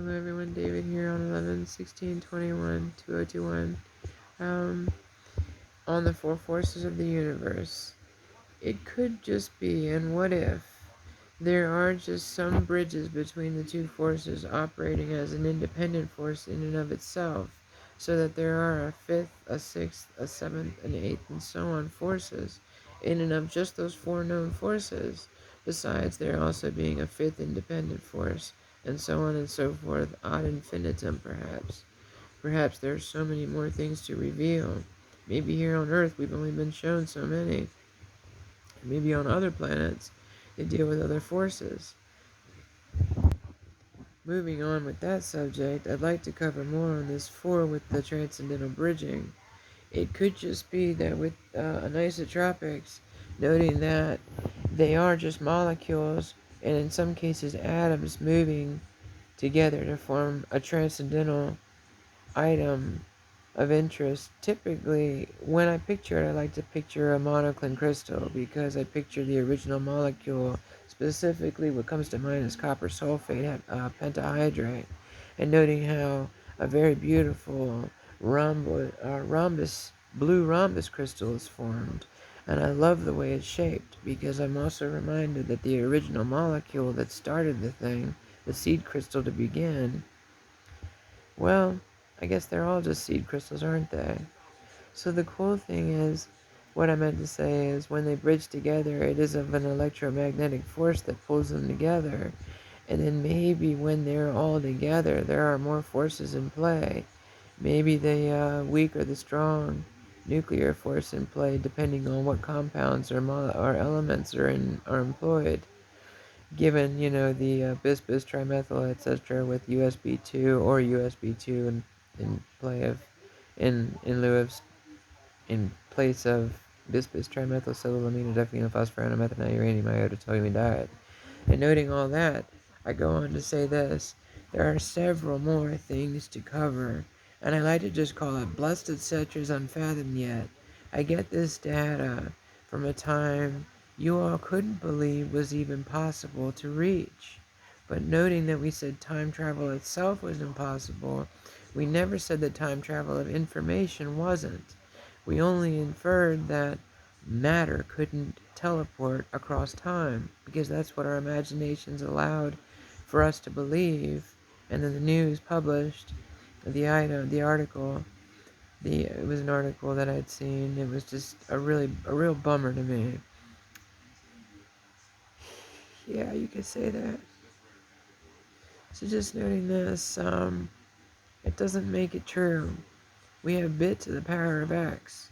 Hello everyone, David here on 11/16/21/2021. Um, on the four forces of the universe. It could just be, and what if, there are just some bridges between the two forces operating as an independent force in and of itself, so that there are a fifth, a sixth, a seventh, an eighth, and so on forces in and of just those four known forces, besides there also being a fifth independent force, and so on and so forth ad infinitum perhaps. Perhaps there are so many more things to reveal. Maybe here on Earth we've only been shown so many. Maybe on other planets they deal with other forces. Moving on with that subject, I'd like to cover more on this 4 with the transcendental bridging. It could just be that with anisotropics, noting that they are just molecules, and in some cases atoms moving together to form a transcendental item of interest. Typically, when I picture it, I like to picture a monoclin crystal because I picture the original molecule. Specifically, what comes to mind is copper sulfate pentahydrate, and noting how a very beautiful blue rhombus crystal is formed. And I love the way it's shaped because I'm also reminded that the original molecule that started the thing, the seed crystal to begin, well, I guess they're all just seed crystals, aren't they? So the cool thing is, what I meant to say is when they bridge together, it is of an electromagnetic force that pulls them together. And then maybe when they're all together, there are more forces in play. Maybe the weak or the strong nuclear force in play, depending on what compounds or elements are employed. Given, the bis trimethyl, etc., with USB 2 or USB 2 in play of, in lieu of, in place of bis trimethylsilylamine, diphenylphosphorus, methanol, uranium, iota, toluene diet. And noting all that, I go on to say this: there are several more things to cover, and I like to just call it blessed etc. unfathomed yet. I get this data from a time you all couldn't believe was even possible to reach. But noting that we said time travel itself was impossible, we never said that time travel of information wasn't. We only inferred that matter couldn't teleport across time because that's what our imaginations allowed for us to believe. And then the news published the article. It was an article that I'd seen. It was just a real bummer to me. Yeah, you could say that. So just noting this, it doesn't make it true. We have bit to the power of X,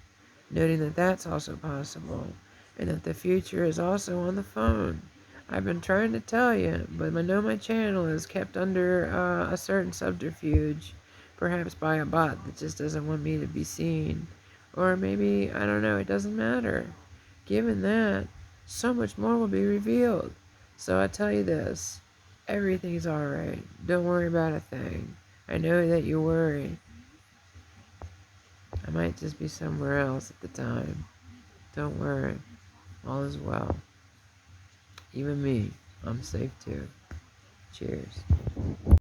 noting that that's also possible, and that the future is also on the phone. I've been trying to tell you, but I know my channel is kept under a certain subterfuge, perhaps by a bot that just doesn't want me to be seen. Or maybe, I don't know, it doesn't matter. Given that, so much more will be revealed. So I tell you this, everything's alright. Don't worry about a thing. I know that you worry. I might just be somewhere else at the time. Don't worry. All is well. Even me. I'm safe too. Cheers.